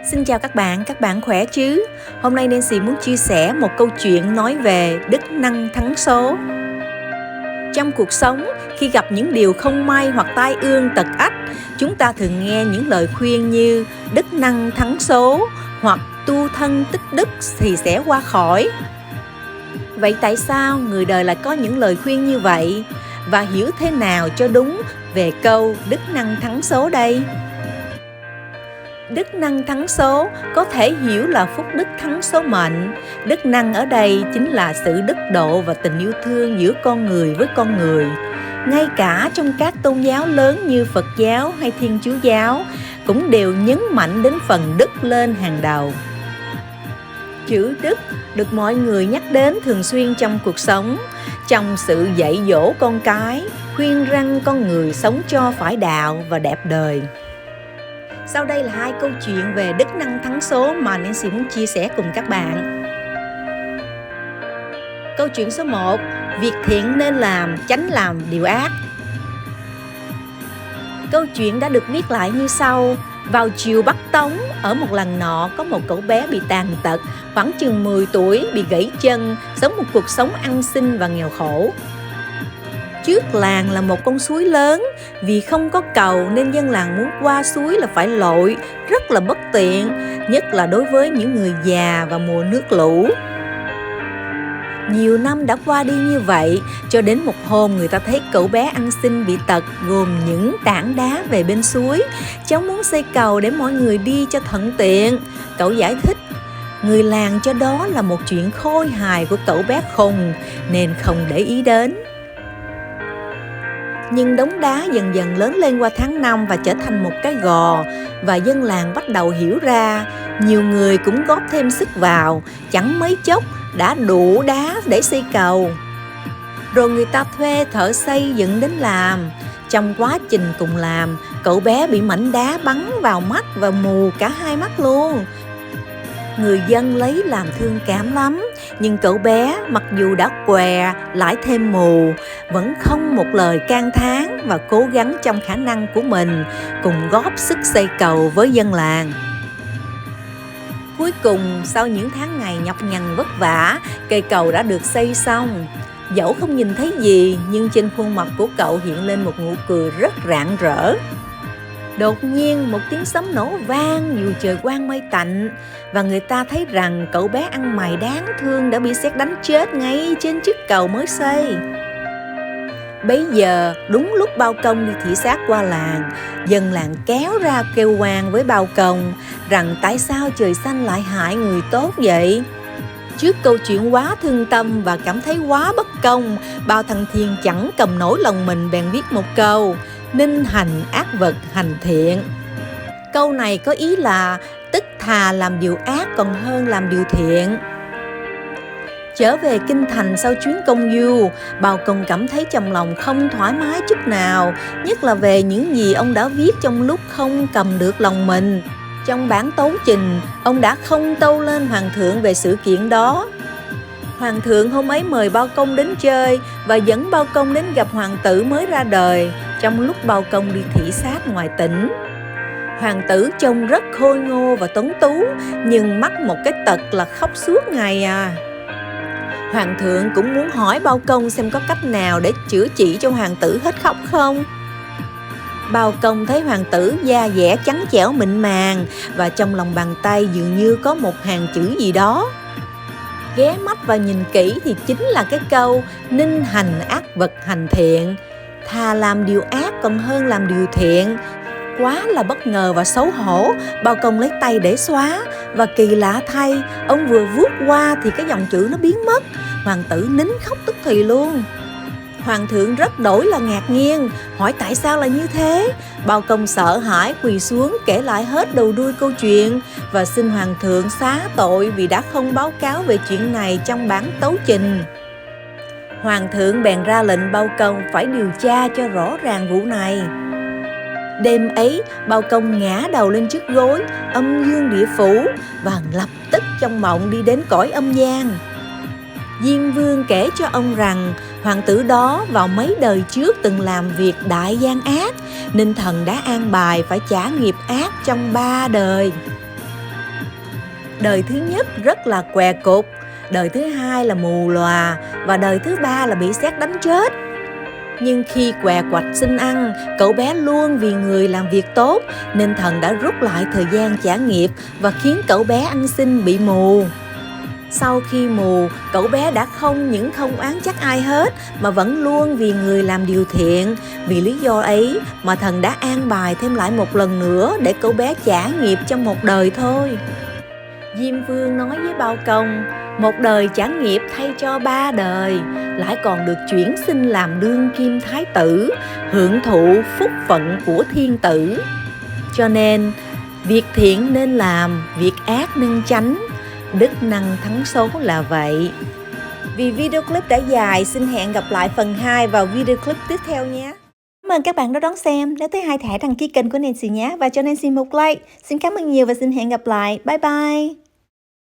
Xin chào các bạn khỏe chứ? Hôm nay Nancy muốn chia sẻ một câu chuyện nói về đức năng thắng số. Trong cuộc sống, khi gặp những điều không may hoặc tai ương tật ách, chúng ta thường nghe những lời khuyên như đức năng thắng số hoặc tu thân tích đức thì sẽ qua khỏi. Vậy tại sao người đời lại có những lời khuyên như vậy? Và hiểu thế nào cho đúng về câu đức năng thắng số đây? Đức năng thắng số có thể hiểu là phúc đức thắng số mệnh. Đức năng ở đây chính là sự đức độ và tình yêu thương giữa con người với con người. Ngay cả trong các tôn giáo lớn như Phật giáo hay Thiên Chúa giáo cũng đều nhấn mạnh đến phần đức lên hàng đầu. Chữ đức được mọi người nhắc đến thường xuyên trong cuộc sống, trong sự dạy dỗ con cái, khuyên răn con người sống cho phải đạo và đẹp đời. Sau đây là 2 câu chuyện về đức năng thắng số mà Nancy muốn chia sẻ cùng các bạn. Câu chuyện số 1. Việc thiện nên làm, tránh làm điều ác. Câu chuyện đã được viết lại như sau. Vào triều Bắc Tống, ở một làng nọ có một cậu bé bị tàn tật, khoảng chừng 10 tuổi, bị gãy chân, sống một cuộc sống ăn xin và nghèo khổ. Trước làng là một con suối lớn, vì không có cầu nên dân làng muốn qua suối là phải lội, rất là bất tiện, nhất là đối với những người già và mùa nước lũ. Nhiều năm đã qua đi như vậy, cho đến một hôm người ta thấy cậu bé ăn xin bị tật gồm những tảng đá về bên suối. Cháu muốn xây cầu để mọi người đi cho thuận tiện. Cậu giải thích, người làng cho đó là một chuyện khôi hài của cậu bé khùng nên không để ý đến. Nhưng đống đá dần dần lớn lên qua tháng năm và trở thành một cái gò, và dân làng bắt đầu hiểu ra, nhiều người cũng góp thêm sức vào, chẳng mấy chốc đã đủ đá để xây cầu. Rồi người ta thuê thợ xây dựng đến làm. Trong quá trình cùng làm, cậu bé bị mảnh đá bắn vào mắt và mù cả hai mắt luôn. Người dân lấy làm thương cảm lắm, nhưng cậu bé mặc dù đã què lại thêm mù, vẫn không một lời can thán và cố gắng trong khả năng của mình, cùng góp sức xây cầu với dân làng. Cuối cùng, sau những tháng ngày nhọc nhằn vất vả, cây cầu đã được xây xong. Dẫu không nhìn thấy gì, nhưng trên khuôn mặt của cậu hiện lên một nụ cười rất rạng rỡ. Đột nhiên một tiếng sấm nổ vang dù trời quang mây tạnh, và người ta thấy rằng cậu bé ăn mày đáng thương đã bị sét đánh chết ngay trên chiếc cầu mới xây. Bấy giờ đúng lúc bao công đi thị sát qua làng, dân làng kéo ra kêu oan với bao công rằng tại sao trời xanh lại hại người tốt vậy. Trước câu chuyện quá thương tâm và cảm thấy quá bất công, bao thằng Thiên chẳng cầm nổi lòng mình bèn viết một câu: ninh hành ác vật hành thiện. Câu này có ý là tức thà làm điều ác còn hơn làm điều thiện. Trở về kinh thành sau chuyến công du, Bao Công cảm thấy trong lòng không thoải mái chút nào, nhất là về những gì ông đã viết trong lúc không cầm được lòng mình. Trong bản tấu trình, ông đã không tâu lên hoàng thượng về sự kiện đó. Hoàng thượng hôm ấy mời Bao Công đến chơi và dẫn Bao Công đến gặp hoàng tử mới ra đời trong lúc Bao Công đi thị sát ngoài tỉnh. Hoàng tử trông rất khôi ngô và tuấn tú, nhưng mắc một cái tật là khóc suốt ngày à. Hoàng thượng cũng muốn hỏi Bao Công xem có cách nào để chữa trị cho hoàng tử hết khóc không. Bao Công thấy hoàng tử da dẻ trắng trẻo mịn màng, và trong lòng bàn tay dường như có một hàng chữ gì đó. Ghé mắt và nhìn kỹ thì chính là cái câu ninh hành ác vật hành thiện, thà làm điều ác còn hơn làm điều thiện. Quá là bất ngờ và xấu hổ, Bao Công lấy tay để xóa, và kỳ lạ thay, ông vừa vuốt qua thì cái dòng chữ nó biến mất. Hoàng tử nín khóc tức thì luôn. Hoàng thượng rất đổi là ngạc nhiên, hỏi tại sao là như thế. Bao Công sợ hãi quỳ xuống kể lại hết đầu đuôi câu chuyện và xin hoàng thượng xá tội vì đã không báo cáo về chuyện này trong bản tấu trình. Hoàng thượng bèn ra lệnh Bao Công phải điều tra cho rõ ràng vụ này. Đêm ấy, Bao Công ngã đầu lên chiếc gối, âm dương địa phủ, và lập tức trong mộng đi đến cõi âm gian. Diêm Vương kể cho ông rằng hoàng tử đó vào mấy đời trước từng làm việc đại gian ác, nên thần đã an bài phải trả nghiệp ác trong 3 đời. Đời thứ nhất rất là què cục, đời thứ hai là mù lòa và đời thứ ba là bị sét đánh chết. Nhưng khi què quạch xin ăn, cậu bé luôn vì người làm việc tốt nên thần đã rút lại thời gian trả nghiệp và khiến cậu bé ăn xin bị mù. Sau khi mù, cậu bé đã không những không oán trách ai hết mà vẫn luôn vì người làm điều thiện. Vì lý do ấy mà thần đã an bài thêm lại một lần nữa để cậu bé trả nghiệp trong một đời thôi. Diêm Vương nói với Bao Công, một đời trả nghiệp thay cho 3 đời, lại còn được chuyển sinh làm đương kim thái tử, hưởng thụ phúc phận của thiên tử. Cho nên, việc thiện nên làm, việc ác nên tránh, đức năng thắng số là vậy. Vì video clip đã dài, xin hẹn gặp lại phần 2 vào video clip tiếp theo nhé. Cảm ơn các bạn đã đón xem. Nếu thấy hay thì hãy đăng ký kênh của Nancy nhé và cho Nancy một like. Xin cảm ơn nhiều và xin hẹn gặp lại. Bye bye.